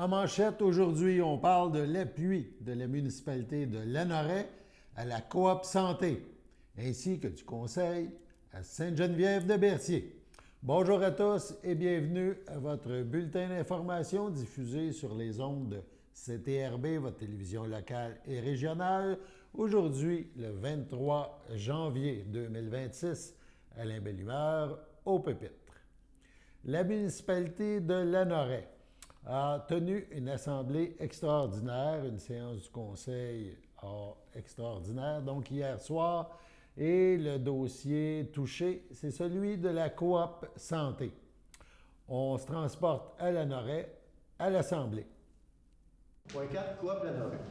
En manchette, aujourd'hui, on parle de l'appui de la municipalité de Lanoraie à la coop santé, ainsi que du conseil à Sainte-Geneviève-de-Berthier. Bonjour à tous et bienvenue à votre bulletin d'information diffusé sur les ondes de CTRB, votre télévision locale et régionale. Aujourd'hui, le 23 janvier 2026, Alain Bellumeur, au pupitre. La municipalité de Lanoraie a tenu une assemblée extraordinaire, une séance du conseil extraordinaire, donc hier soir, et le dossier touché, c'est celui de la coop santé. On se transporte à Lanoraie, à l'assemblée. Point 4, coop Lanoraie.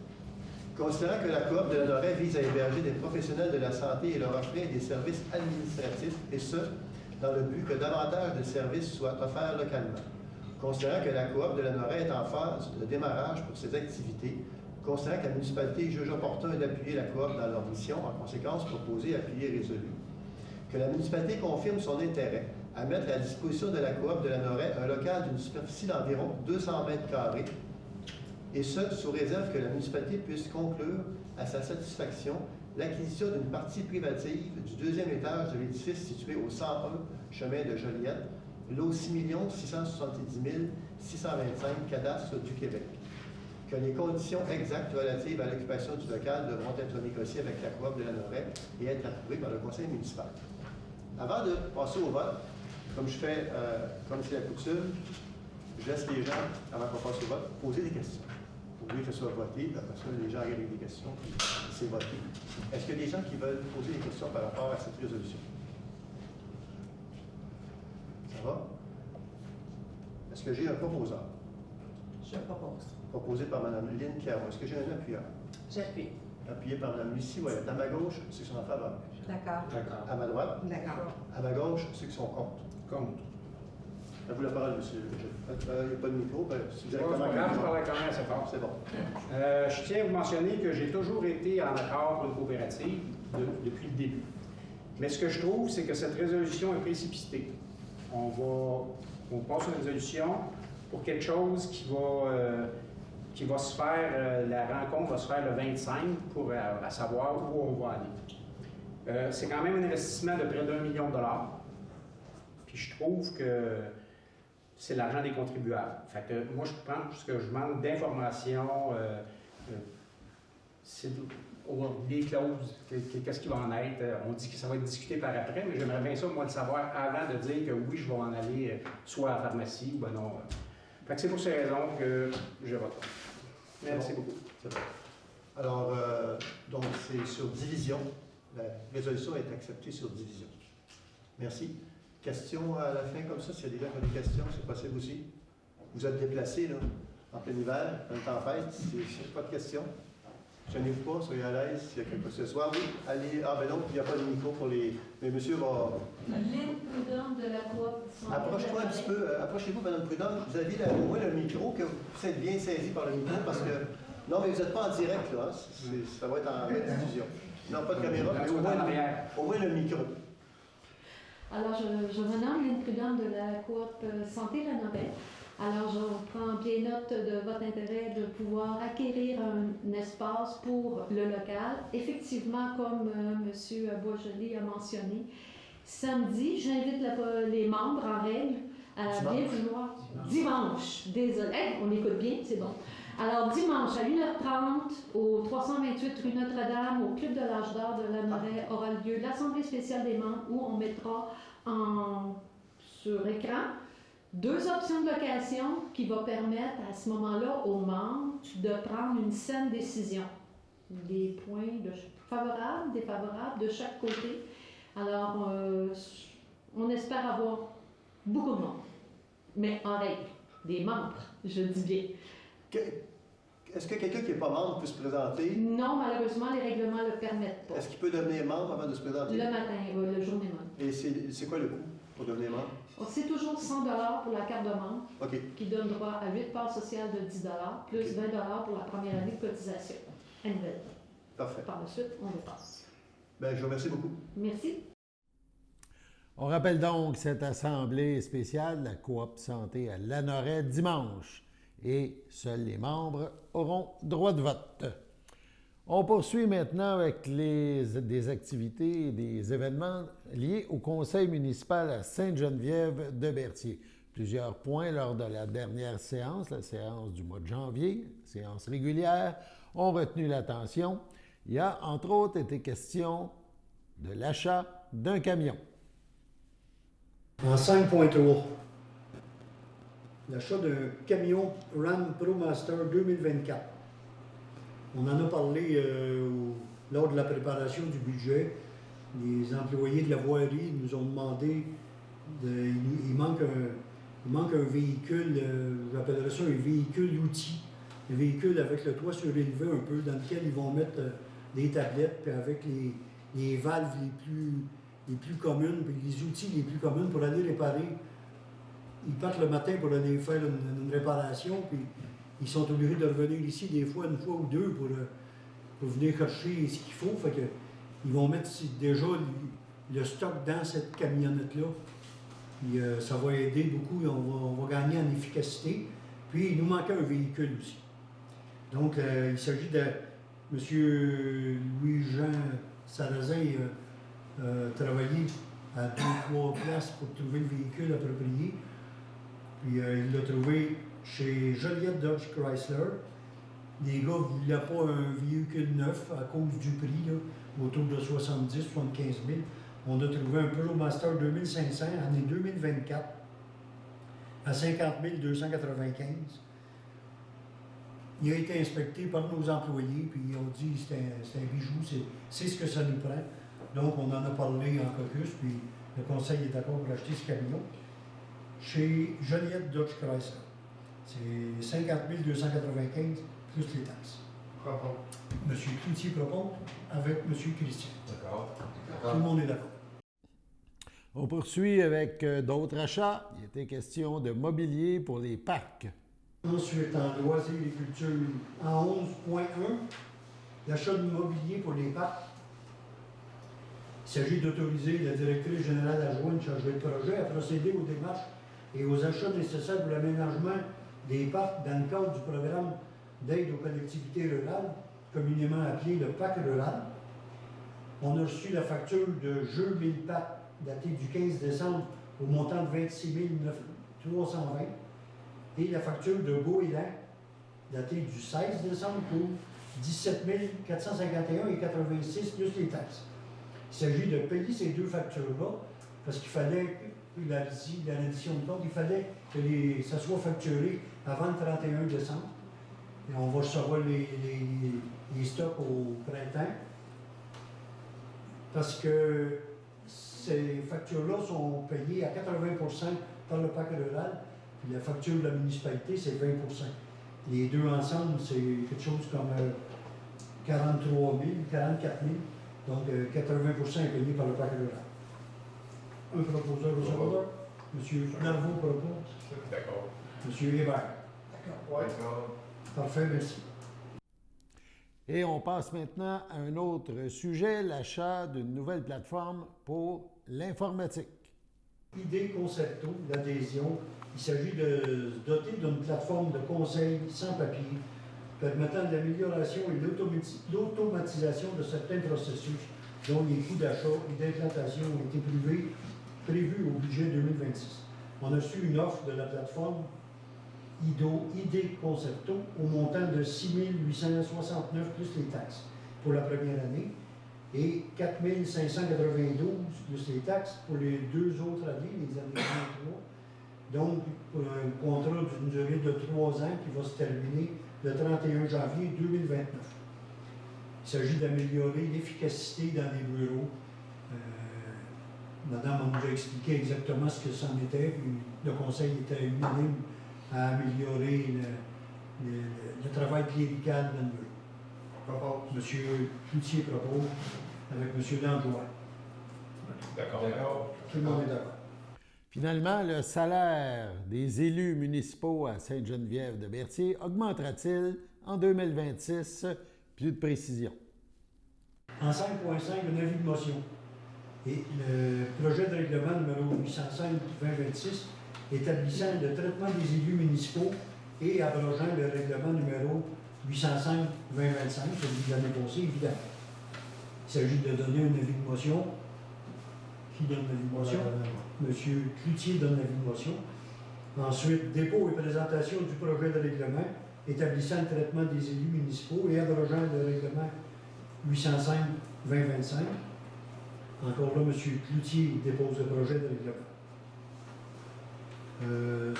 Considérant que la coop de Lanoraie vise à héberger des professionnels de la santé et leur offrir des services administratifs, et ce, dans le but que davantage de services soient offerts localement. Considérant que la coop de Lanoraie est en phase de démarrage pour ses activités, considérant que la municipalité juge opportun d'appuyer la coop dans leur mission, en conséquence proposée, appuyée et résolue, que la municipalité confirme son intérêt à mettre à la disposition de la coop de Lanoraie un local d'une superficie d'environ 200 mètres carrés, et ce, sous réserve que la municipalité puisse conclure à sa satisfaction l'acquisition d'une partie privative du deuxième étage de l'édifice situé au 101 chemin de Joliette, lot 6 670 625 cadastre du Québec. Que les conditions exactes relatives à l'occupation du local devront être négociées avec la coop de Lanoraie et être approuvées par le conseil municipal. Avant de passer au vote, comme je fais, comme c'est la coutume, je laisse les gens, avant qu'on passe au vote, poser des questions. Pour que ce soit voté, après ça, les gens arrivent avec des questions, puis c'est voté. Est-ce qu'il y a des gens qui veulent poser des questions par rapport à cette résolution? Ça va? Est-ce que j'ai un proposeur? Je propose. Proposé par Mme Lynne Caron. Est-ce que j'ai un appuyeur? J'appuie. Appuyé par Mme Lucie Ouellette. À ma gauche, ceux qui sont en faveur. D'accord. À ma droite? D'accord. À ma gauche, ceux qui sont contre. Contre. À vous la parole, monsieur. Il n'y a pas de micro. C'est C'est pas grave, je parle quand même assez fort. C'est bon. Je tiens à vous mentionner que j'ai toujours été en accord pour une coopérative depuis le début. Mais ce que je trouve, c'est que cette résolution est précipitée. On passe une résolution pour quelque chose qui va se faire, la rencontre va se faire le 25 pour à savoir où on va aller. C'est quand même un investissement de près d'1 million de dollars. Puis je trouve que c'est l'argent des contribuables. Fait que moi, je pense que je manque d'informations, des clauses, qu'est-ce qui va en être. On dit que ça va être discuté par après, mais j'aimerais bien ça, moi, le savoir avant de dire que oui, je vais en aller soit à la pharmacie ou ben non. Fait que c'est pour ces raisons que je vote. Merci beaucoup. C'est bon. Alors, donc, c'est sur division. La résolution est acceptée sur division. Merci. Questions à la fin comme ça, s'il y a des gens qui ont des questions, c'est possible aussi. Vous êtes déplacés, là, en plein hiver, en tempête, c'est pas de questions. Gênez-vous pas, soyez à l'aise, s'il y a quelque chose ce soir. Oui, allez. Ah, ben non, il n'y a pas de micro pour les. Mais monsieur va. Lynne Prudhomme de la coop santé. Approche-toi un petit peu, approchez-vous, Mme Prudhomme. Vous avez au moins le micro, que vous puissiez être bien saisi par le micro, parce que. Non, mais vous n'êtes pas en direct, là. Ça va être en diffusion. Non, pas de caméra, mais au moins le micro. Alors, je me nomme Lynne Prudhomme de la coop santé Lanoraie. Alors, je prends bien note de votre intérêt de pouvoir acquérir un espace pour le local. Effectivement, comme M. Boisjoli a mentionné, samedi, j'invite les membres en règle à bien vouloir. Dimanche, désolé, on écoute bien, c'est bon. Alors, dimanche à 1h30, au 328 rue Notre-Dame, au Club de l'Âge d'Or de Lanoraie, aura lieu l'Assemblée spéciale des membres où on mettra sur écran 2 options de location qui vont permettre à ce moment-là aux membres de prendre une saine décision. Des points favorables, défavorables de chaque côté. Alors, on espère avoir beaucoup de monde, mais en règle, des membres, je dis bien. Est-ce que quelqu'un qui n'est pas membre peut se présenter? Non, malheureusement, les règlements ne le permettent pas. Est-ce qu'il peut devenir membre avant de se présenter? Le matin, le jour des membres. Et c'est quoi le coût pour devenir membre? C'est toujours 100 $ pour la carte de membre, OK. qui donne droit à 8 parts sociales de 10 $, plus 20 $ pour la première année de cotisation annuelle. Parfait. Par la suite, on dépasse. Bien, je vous remercie beaucoup. Merci. On rappelle donc cette assemblée spéciale de la coop santé à Lanoraie dimanche. et seuls les membres auront droit de vote. On poursuit maintenant avec des activités et des événements liés au conseil municipal à Sainte-Geneviève de Berthier. Plusieurs points lors de la dernière séance, la séance du mois de janvier, séance régulière, ont retenu l'attention. Il y a entre autres été question de l'achat d'un camion. En 5.3, l'achat d'un camion Ram ProMaster 2024. On en a parlé lors de la préparation du budget. Les employés de la voirie nous ont demandé, il manque un véhicule, j'appellerais ça un véhicule outil, un véhicule avec le toit surélevé un peu, dans lequel ils vont mettre des tablettes, puis avec les valves les plus communes, puis les outils les plus communs pour aller réparer. Ils partent le matin pour aller faire une réparation, puis ils sont obligés de revenir ici des fois, une fois ou deux, pour venir chercher ce qu'il faut. Fait que ils vont mettre déjà le stock dans cette camionnette-là. Puis ça va aider beaucoup, on va gagner en efficacité. Puis il nous manquait un véhicule aussi. Donc il s'agit de M. Louis-Jean Sarrazin travaillé à 2-3 places pour trouver le véhicule approprié. Puis il l'a trouvé chez Joliette Dodge Chrysler. Les gars ne voulaient pas un véhicule neuf à cause du prix, là, autour de 70 000 75 000. On a trouvé un ProMaster 2500, année 2024, à 50 295. Il a été inspecté par nos employés, puis ils ont dit que c'est un bijou, c'est ce que ça nous prend. Donc, on en a parlé en caucus, puis le conseil est d'accord pour acheter ce camion chez Joliette Dodge Chrysler. C'est 50 295 plus les taxes. Propos. M. Cloutier propose avec M. Christian. D'accord. Tout le monde est d'accord. On poursuit avec d'autres achats. Il était question de mobilier pour les parcs. Ensuite, en loisirs et culture, en 11.1, l'achat de mobilier pour les parcs. Il s'agit d'autoriser la directrice générale adjointe chargée de projet à procéder aux démarches et aux achats nécessaires pour l'aménagement des parcs dans le cadre du programme d'aide aux collectivités rurales, communément appelé le PAC rural. On a reçu la facture de jeux 1000 parcs datée du 15 décembre au montant de 26 320 et la facture de Goéland datée du 16 décembre pour 17 451 et 86 plus les taxes. Il s'agit de payer ces deux factures-là parce qu'il fallait, la reddition de compte, il fallait que ça soit facturé avant le 31 décembre. Et on va recevoir les stocks au printemps parce que ces factures-là sont payées à 80% par le PAC rural, puis la facture de la municipalité, c'est 20%. Les deux ensemble, c'est quelque chose comme 43 000, 44 000. Donc, 80% est payé par le PAC rural. Un proposeur au secondeur. M. Darvaux propose. D'accord. M. Hébert. D'accord. Ouais. Parfait, merci. Et on passe maintenant à un autre sujet, l'achat d'une nouvelle plateforme pour l'informatique. Idée concerto, l'adhésion. Il s'agit de se doter d'une plateforme de conseil sans papier permettant l'amélioration et l'automatisation de certains processus dont les coûts d'achat et d'implantation ont été prévus au budget 2026. On a reçu une offre de la plateforme Idée Concerto au montant de 6 869 plus les taxes pour la première année et 4 592 plus les taxes pour les deux autres années, les années 2023. Donc, pour un contrat d'une durée de 3 ans qui va se terminer le 31 janvier 2029. Il s'agit d'améliorer l'efficacité dans les bureaux. Madame nous a expliqué exactement ce que c'en était, puis le conseil était unanime à améliorer le travail clérical dans le bureau. Propos. M. Cloutier propose avec M. Langlois. D'accord. Tout le monde est d'accord. Finalement, le salaire des élus municipaux à Sainte-Geneviève de Berthier augmentera-t-il en 2026? Plus de précision. En 5.5, un avis de motion. Et le projet de règlement numéro 805-2026 établissant le traitement des élus municipaux et abrogeant le règlement numéro 805-2025, celui de l'année passée, évidemment. Il s'agit de donner un avis de motion. Qui donne l'avis de motion? Monsieur Cloutier donne l'avis de motion. Ensuite, dépôt et présentation du projet de règlement établissant le traitement des élus municipaux et abrogeant le règlement 805-2025. Encore là, M. Cloutier dépose le projet de règlement.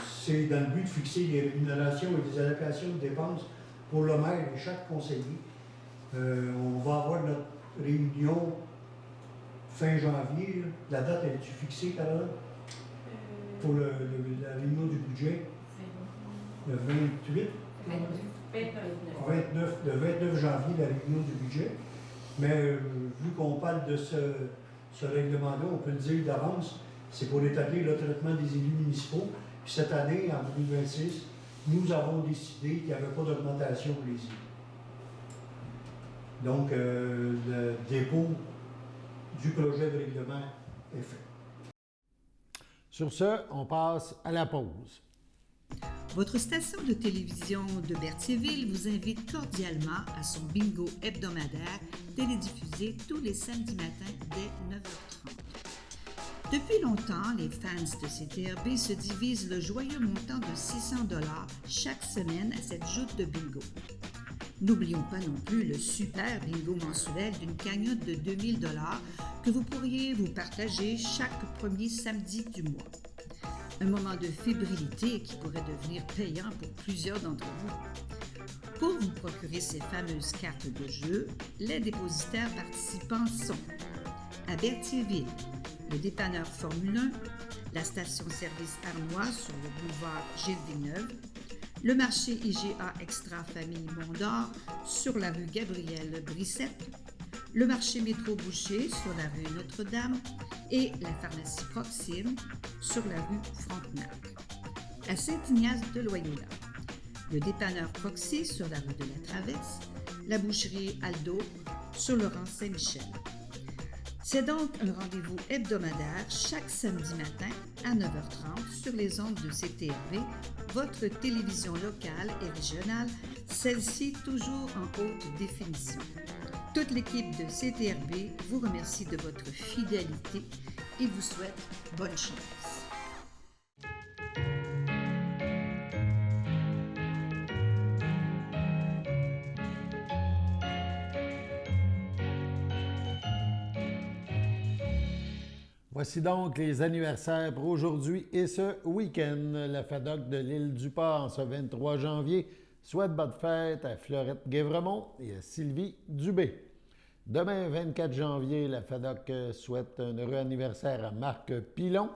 C'est dans le but de fixer les rémunérations et des allocations de dépenses pour le maire et chaque conseiller. On va avoir notre réunion fin janvier. La date, est-tu fixée, Caroline? Pour la réunion du budget? Le 28? 29, le 29 janvier, la réunion du budget. Mais vu qu'on parle de ce règlement-là, on peut le dire d'avance, c'est pour établir le traitement des élus municipaux. Puis cette année, en 2026, nous avons décidé qu'il n'y avait pas d'augmentation pour les élus. Donc, le dépôt du projet de règlement est fait. Sur ce, on passe à la pause. Votre station de télévision de Berthierville vous invite cordialement à son bingo hebdomadaire télédiffusé tous les samedis matins dès 9h30. Depuis longtemps, les fans de CTRB se divisent le joyeux montant de 600 $ chaque semaine à cette joute de bingo. N'oublions pas non plus le super bingo mensuel d'une cagnotte de 2000 $ que vous pourriez vous partager chaque premier samedi du mois. Un moment de fébrilité qui pourrait devenir payant pour plusieurs d'entre vous. Pour vous procurer ces fameuses cartes de jeu, les dépositaires participants sont à Berthierville, le dépanneur Formule 1, la station-service Armois sur le boulevard Gilles Villeneuve, le marché IGA Extra Famille Mont-d'Or sur la rue Gabrielle Brissette, le marché Métro Boucher sur la rue Notre-Dame et la pharmacie Proxime sur la rue Frontenac. À Saint-Ignace-de-Loyola, le dépanneur Proxy sur la rue de la Traverse, la boucherie Aldo sur le rang Saint-Michel. C'est donc un rendez-vous hebdomadaire chaque samedi matin à 9h30 sur les ondes de CTRB, votre télévision locale et régionale, celle-ci toujours en haute définition. Toute l'équipe de CTRB vous remercie de votre fidélité et vous souhaite bonne chance. Voici donc les anniversaires pour aujourd'hui et ce week-end. La FADOC de l'île du Port, ce 23 janvier, souhaite bonne fête à Fleurette Guévremont et à Sylvie Dubé. Demain, 24 janvier, la FADOC souhaite un heureux anniversaire à Marc Pilon.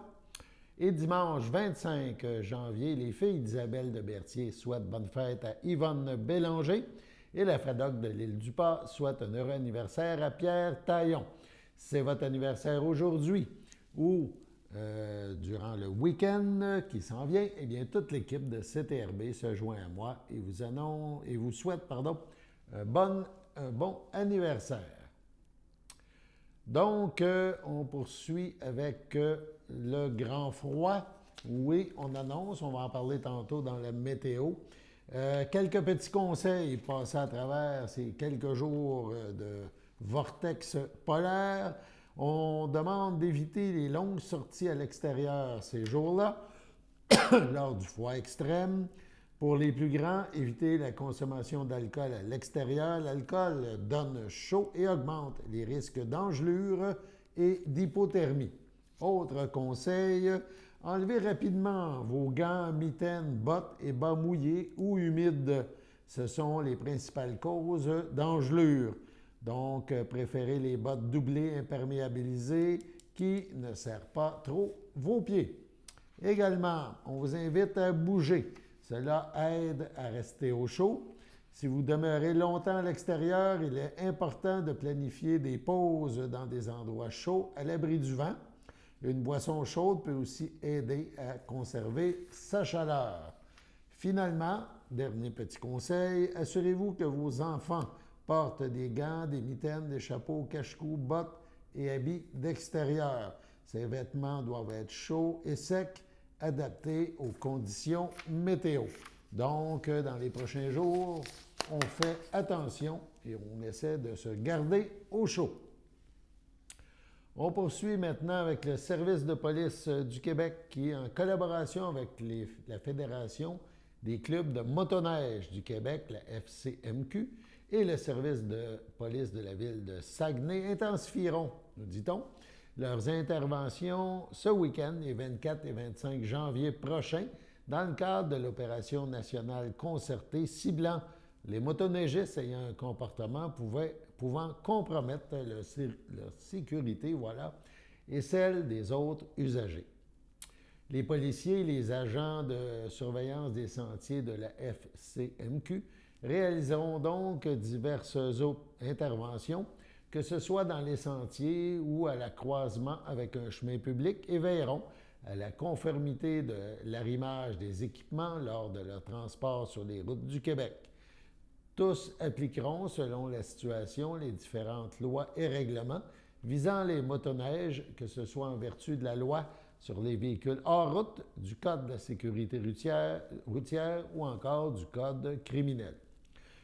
Et dimanche 25 janvier, les filles d'Isabelle de Berthier souhaitent bonne fête à Yvonne Bélanger. Et la FADOC de l'île du Port souhaite un heureux anniversaire à Pierre Taillon. C'est votre anniversaire aujourd'hui ou durant le week-end qui s'en vient, eh bien, toute l'équipe de CTRB se joint à moi et vous souhaite un bon anniversaire. Donc, on poursuit avec le grand froid. Oui, on annonce, on va en parler tantôt dans la météo. Quelques petits conseils passés à travers ces quelques jours de vortex polaire. On demande d'éviter les longues sorties à l'extérieur ces jours-là, lors du froid extrême. Pour les plus grands, évitez la consommation d'alcool à l'extérieur. L'alcool donne chaud et augmente les risques d'engelure et d'hypothermie. Autre conseil, enlevez rapidement vos gants, mitaines, bottes et bas mouillés ou humides. Ce sont les principales causes d'engelure. Donc, préférez les bottes doublées imperméabilisées qui ne serrent pas trop vos pieds. Également, on vous invite à bouger. Cela aide à rester au chaud. Si vous demeurez longtemps à l'extérieur, il est important de planifier des pauses dans des endroits chauds à l'abri du vent. Une boisson chaude peut aussi aider à conserver sa chaleur. Finalement, dernier petit conseil, assurez-vous que vos enfants portent des gants, des mitaines, des chapeaux, cache-cou, bottes et habits d'extérieur. Ces vêtements doivent être chauds et secs, adaptés aux conditions météo. Donc, dans les prochains jours, on fait attention et on essaie de se garder au chaud. On poursuit maintenant avec le Service de police du Québec qui, en collaboration avec la Fédération des clubs de motoneige du Québec, la FCMQ, et le Service de police de la ville de Saguenay intensifieront, nous dit-on, leurs interventions ce week-end, les 24 et 25 janvier prochains, dans le cadre de l'opération nationale concertée ciblant les motoneigistes ayant un comportement pouvant compromettre leur sécurité, et celle des autres usagers. Les policiers et les agents de surveillance des sentiers de la FCMQ réaliseront donc diverses interventions, que ce soit dans les sentiers ou à la croisement avec un chemin public, et veilleront à la conformité de l'arrimage des équipements lors de leur transport sur les routes du Québec. Tous appliqueront, selon la situation, les différentes lois et règlements visant les motoneiges, que ce soit en vertu de la loi sur les véhicules hors route, du Code de la sécurité routière ou encore du Code criminel.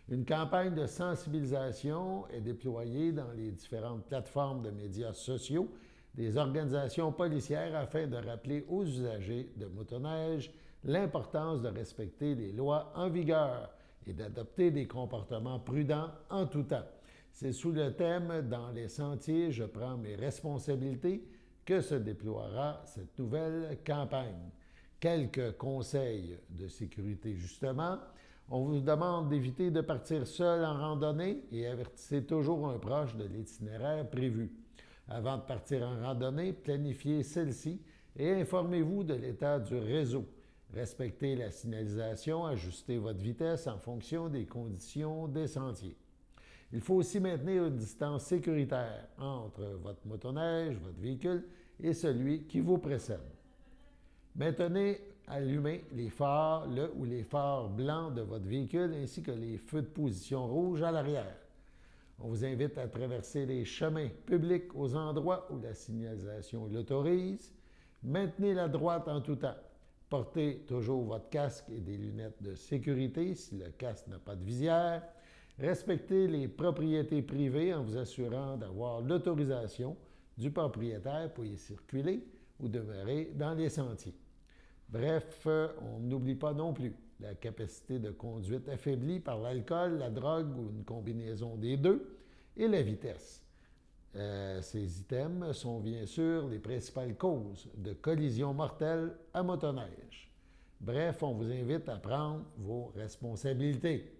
Une campagne de sensibilisation est déployée dans les différentes plateformes de médias sociaux des organisations policières afin de rappeler aux usagers de motoneige l'importance de respecter les lois en vigueur et d'adopter des comportements prudents en tout temps. C'est sous le thème « Dans les sentiers, je prends mes responsabilités » que se déploiera cette nouvelle campagne. Quelques conseils de sécurité justement. On vous demande d'éviter de partir seul en randonnée et avertissez toujours un proche de l'itinéraire prévu. Avant de partir en randonnée, planifiez celle-ci et informez-vous de l'état du réseau. Respectez la signalisation, ajustez votre vitesse en fonction des conditions des sentiers. Il faut aussi maintenir une distance sécuritaire entre votre motoneige, votre véhicule et celui qui vous précède. Maintenez allumés les phares, le ou les phares blancs de votre véhicule ainsi que les feux de position rouge à l'arrière. On vous invite à traverser les chemins publics aux endroits où la signalisation l'autorise. Maintenez la droite en tout temps. Portez toujours votre casque et des lunettes de sécurité si le casque n'a pas de visière. Respectez les propriétés privées en vous assurant d'avoir l'autorisation du propriétaire pour y circuler ou demeurer dans les sentiers. Bref, on n'oublie pas non plus la capacité de conduite affaiblie par l'alcool, la drogue ou une combinaison des deux, et la vitesse. Ces items sont bien sûr les principales causes de collisions mortelles à motoneige. Bref, on vous invite à prendre vos responsabilités.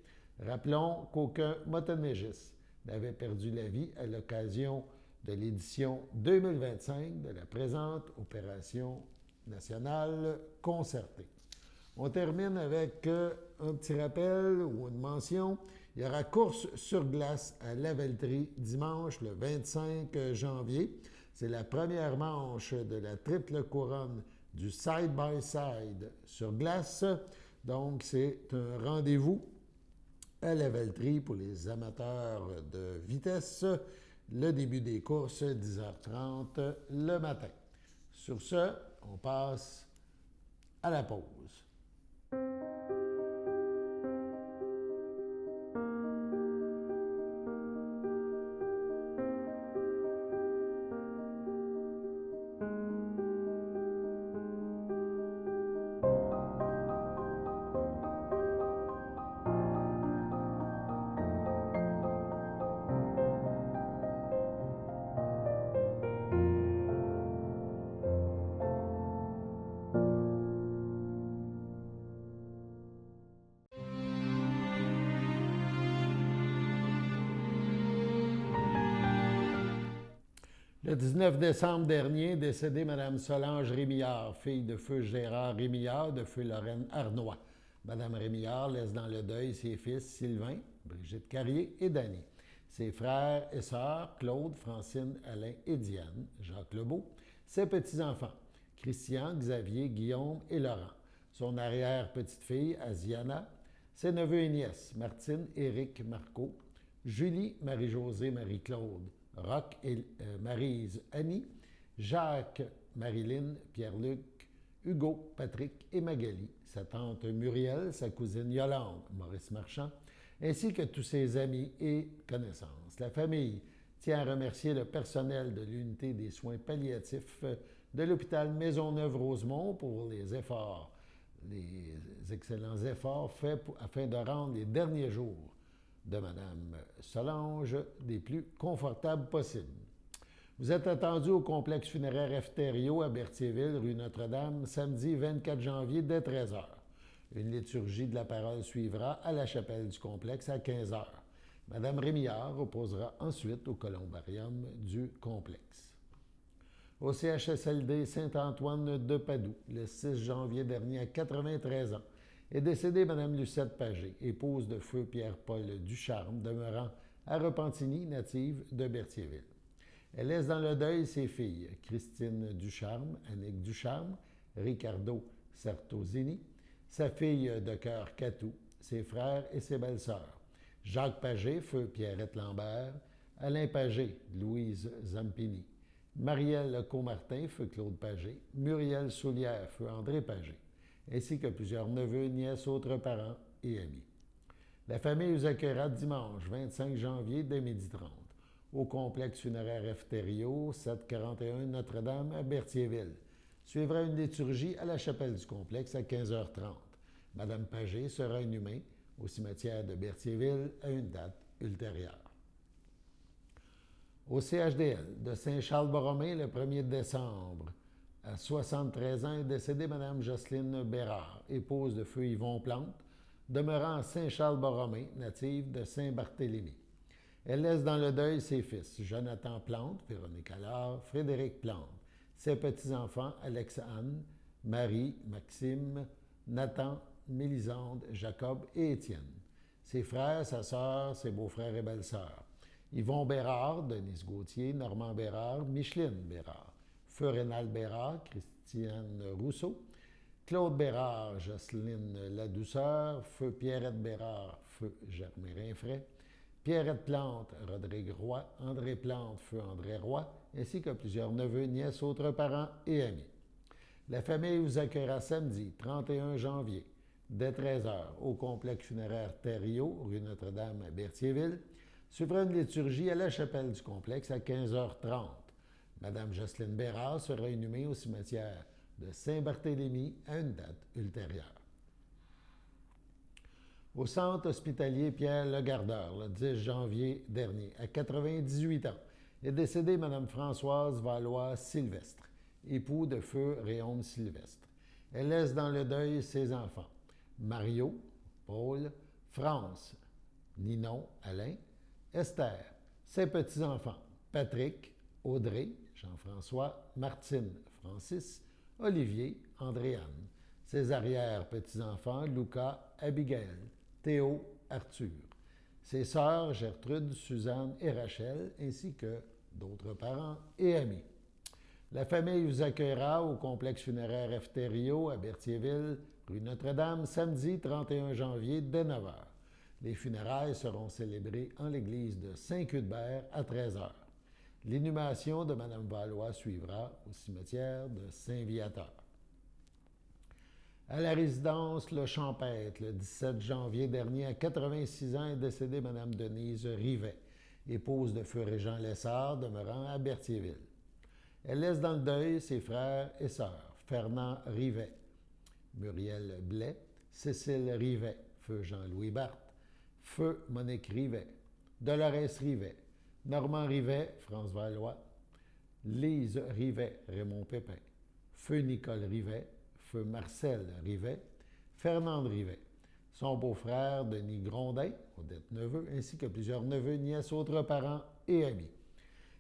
Rappelons qu'aucun motoneigiste n'avait perdu la vie à l'occasion de l'édition 2025 de la présente opération nationale concertée. On termine avec un petit rappel ou une mention. Il y aura course sur glace à Lavaltrie dimanche le 25 janvier. C'est la première manche de la triple couronne du side-by-side sur glace. Donc, c'est un rendez-vous à Lavaltrie pour les amateurs de vitesse. Le début des courses, 10h30 le matin. Sur ce, on passe à la pause. Le 19 décembre dernier, décédée Mme Solange Rémillard, fille de feu Gérard Rémillard, de feu Lorraine Arnois. Mme Rémillard laisse dans le deuil ses fils Sylvain, Brigitte Carrier et Danny. Ses frères et sœurs, Claude, Francine, Alain et Diane, Jacques Lebeau. Ses petits-enfants, Christian, Xavier, Guillaume et Laurent. Son arrière-petite-fille, Asiana. Ses neveux et nièces, Martine, Éric, Marco. Julie, Marie-Josée, Marie-Claude. Roch et Maryse, Annie, Jacques, Marilyn, Pierre-Luc, Hugo, Patrick et Magali, sa tante Muriel, sa cousine Yolande, Maurice Marchand, ainsi que tous ses amis et connaissances. La famille tient à remercier le personnel de l'unité des soins palliatifs de l'hôpital Maisonneuve-Rosemont pour les excellents efforts faits afin de rendre les derniers jours de Mme Solange des plus confortables possibles. Vous êtes attendu au complexe funéraire Efterio à Berthierville, rue Notre-Dame, samedi 24 janvier dès 13h. Une liturgie de la parole suivra à la chapelle du complexe à 15h. Mme Rémillard reposera ensuite au columbarium du complexe. Au CHSLD Saint-Antoine de Padoue, le 6 janvier dernier, à 93 ans, est décédée Mme Lucette Pagé, épouse de feu Pierre-Paul Ducharme, demeurant à Repentigny, native de Berthierville. Elle laisse dans le deuil ses filles, Christine Ducharme, Annick Ducharme, Ricardo Sartosini, sa fille de cœur Catou, ses frères et ses belles-sœurs, Jacques Pagé, feu Pierrette Lambert, Alain Pagé, Louise Zampini, Marielle Comartin, feu Claude Pagé, Muriel Soulière, feu André Pagé, ainsi que plusieurs neveux, nièces, autres parents et amis. La famille vous accueillera dimanche 25 janvier dès 12h30 au complexe funéraire Efterio, 741 Notre-Dame à Berthierville. Suivra une liturgie à la chapelle du complexe à 15h30. Mme Pagé sera inhumée au cimetière de Berthierville à une date ultérieure. Au CHDL de Saint-Charles-Borromée, le 1er décembre, à 73 ans, est décédée Mme Jocelyne Bérard, épouse de feu Yvon Plante, demeurant à Saint-Charles-Borromée, native de Saint-Barthélemy. Elle laisse dans le deuil ses fils, Jonathan Plante, Véronique Allard, Frédéric Plante, ses petits-enfants, Alex-Anne, Marie, Maxime, Nathan, Mélisande, Jacob et Étienne. Ses frères, sa sœur, ses beaux-frères et belles-sœurs. Yvon Bérard, Denise Gauthier, Normand Bérard, Micheline Bérard, feu Rénal Bérard, Christiane Rousseau, Claude Bérard, Jocelyne Ladouceur, feu Pierrette Bérard, feu Germain Rinfray, Pierrette Plante, Rodrigue Roy, André Plante, feu André Roy, ainsi que plusieurs neveux, nièces, autres parents et amis. La famille vous accueillera samedi 31 janvier dès 13h au complexe funéraire Thériault, rue Notre-Dame à Berthierville. Suivra une liturgie à la chapelle du complexe à 15h30. Mme Jocelyne Bérard sera inhumée au cimetière de Saint-Barthélemy à une date ultérieure. Au centre hospitalier Pierre Legardeur, le 10 janvier dernier, à 98 ans, est décédée Mme Françoise Valois-Sylvestre, époux de feu Réaume Sylvestre. Elle laisse dans le deuil ses enfants, Mario, Paul, France, Ninon, Alain, Esther, ses petits-enfants, Patrick, Audrey, Jean-François, Martine, Francis, Olivier, Andréane, ses arrière-petits-enfants, Lucas, Abigail, Théo, Arthur, ses sœurs Gertrude, Suzanne et Rachel, ainsi que d'autres parents et amis. La famille vous accueillera au complexe funéraire Efterio à Berthierville, rue Notre-Dame, samedi 31 janvier dès 9h. Les funérailles seront célébrées en l'église de Saint-Cuthbert à 13h. L'inhumation de Mme Valois suivra au cimetière de Saint-Viateur. À la résidence Le Champêtre, le 17 janvier dernier, à 86 ans, est décédée Mme Denise Rivet, épouse de feu Régent Lessard, demeurant à Berthierville. Elle laisse dans le deuil ses frères et sœurs, Fernand Rivet, Muriel Blais, Cécile Rivet, feu Jean-Louis Barthes, feu Monique Rivet, Dolores Rivet, Normand Rivet, France Valois, Lise Rivet, Raymond Pépin, feu Nicole Rivet, feu Marcel Rivet, Fernande Rivet, son beau-frère Denis Grondin, Odette Neveu, ainsi que plusieurs neveux, nièces, autres parents et amis.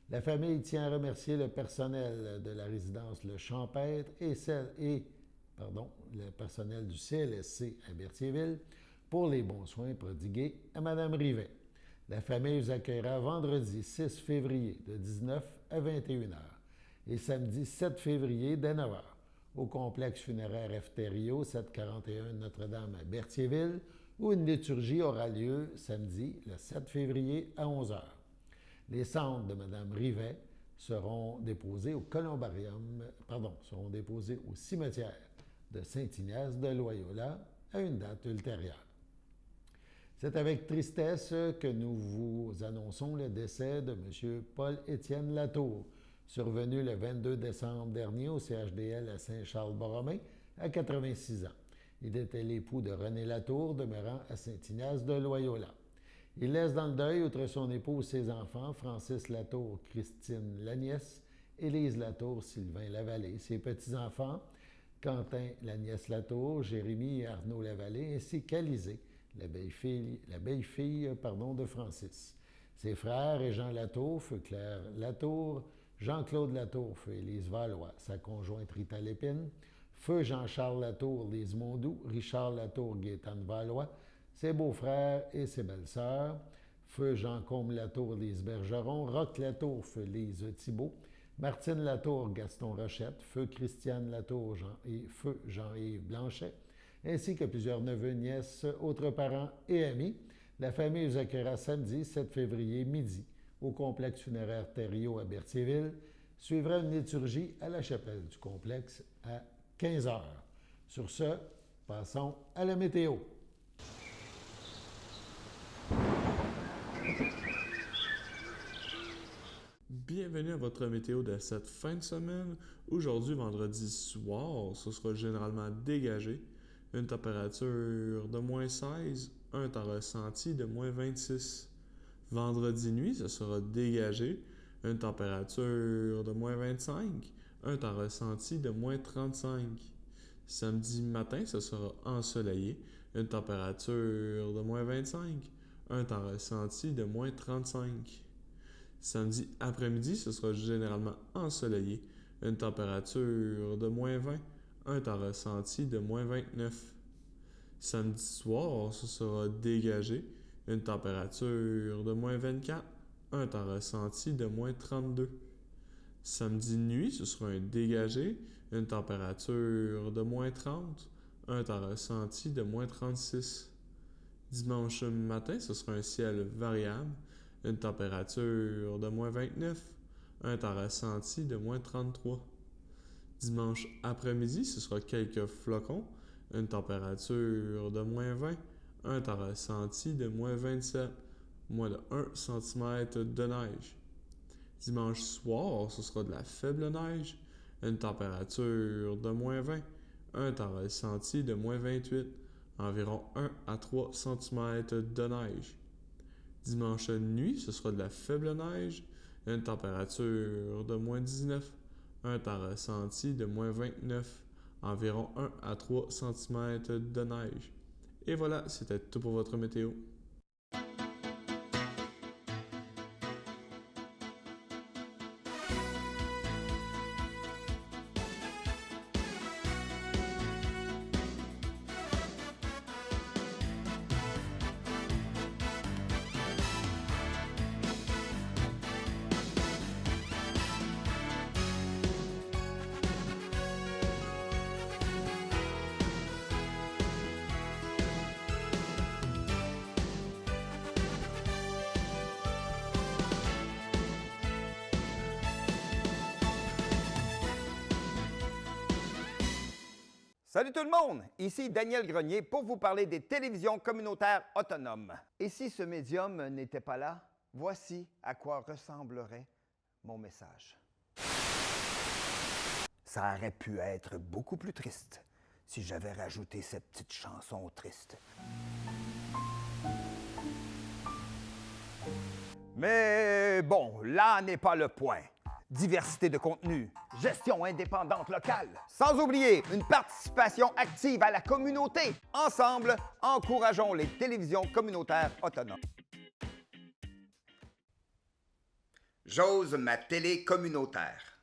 La famille tient à remercier le personnel de la résidence Le Champêtre et le personnel du CLSC à Berthierville pour les bons soins prodigués à Mme Rivet. La famille vous accueillera vendredi 6 février de 19 à 21h et samedi 7 février dès 9h au complexe funéraire Efterio, 741 Notre-Dame à Berthierville, où une liturgie aura lieu samedi le 7 février à 11h. Les cendres de Mme Rivet seront déposées au cimetière de Saint-Ignace de Loyola à une date ultérieure. C'est avec tristesse que nous vous annonçons le décès de M. Paul-Étienne Latour, survenu le 22 décembre dernier au CHDL à Saint-Charles-Borromée à 86 ans. Il était l'époux de René Latour, demeurant à Saint-Ignace de Loyola. Il laisse dans le deuil, outre son épouse, ses enfants, Francis Latour, Christine Lanièce, Élise Latour, Sylvain Lavallée, ses petits-enfants, Quentin Lanièce Latour, Jérémy et Arnaud Lavallée, ainsi qu'Alizée, la belle-fille de Francis. Ses frères et Jean Latour, feu Claire Latour, Jean-Claude Latour, feu Élise Valois, sa conjointe Rita Lépine, feu Jean-Charles Latour, Lise Mondou, Richard Latour, Gaétane Valois, ses beaux-frères et ses belles-sœurs, feu Jean-Combe Latour, Lise Bergeron, Roch Latour, feu Lise Thibault, Martine Latour, Gaston Rochette, feu Christiane Latour et feu Jean-Yves Blanchet, ainsi que plusieurs neveux, nièces, autres parents et amis. La famille vous accueillera samedi 7 février midi au complexe funéraire Thériault à Berthierville. Suivra une liturgie à la chapelle du complexe à 15 h. Sur ce, passons à la météo. Bienvenue à votre météo de cette fin de semaine. Aujourd'hui, vendredi soir, ce sera généralement dégagé. Une température de moins 16, un temps ressenti de moins 26. Vendredi nuit, ce sera dégagé. Une température de moins 25, un temps ressenti de moins 35. Samedi matin, ce sera ensoleillé. Une température de moins 25, un temps ressenti de moins 35. Samedi après-midi, ce sera généralement ensoleillé. Une température de moins 20, un temps ressenti de moins 29. Samedi soir, ce sera dégagé. Une température de moins 24, un temps ressenti de moins 32. Samedi nuit, ce sera un dégagé. Une température de moins 30, un temps ressenti de moins 36. Dimanche matin, ce sera un ciel variable. Une température de moins 29, un temps ressenti de moins 33. Dimanche après-midi, ce sera quelques flocons, une température de moins 20, un temps ressenti de moins 27, moins de 1 cm de neige. Dimanche soir, ce sera de la faible neige, une température de moins 20, un temps ressenti de moins 28, environ 1 à 3 cm de neige. Dimanche nuit, ce sera de la faible neige, une température de moins 19, un temps ressenti de moins 29, environ 1 à 3 cm de neige. Et voilà, c'était tout pour votre météo. Salut tout le monde! Ici Daniel Grenier pour vous parler des télévisions communautaires autonomes. Et si ce médium n'était pas là, voici à quoi ressemblerait mon message. Ça aurait pu être beaucoup plus triste si j'avais rajouté cette petite chanson triste. Mais bon, là n'est pas le point. Diversité de contenu, gestion indépendante locale, sans oublier une participation active à la communauté. Ensemble, encourageons les télévisions communautaires autonomes. J'ose ma télé communautaire.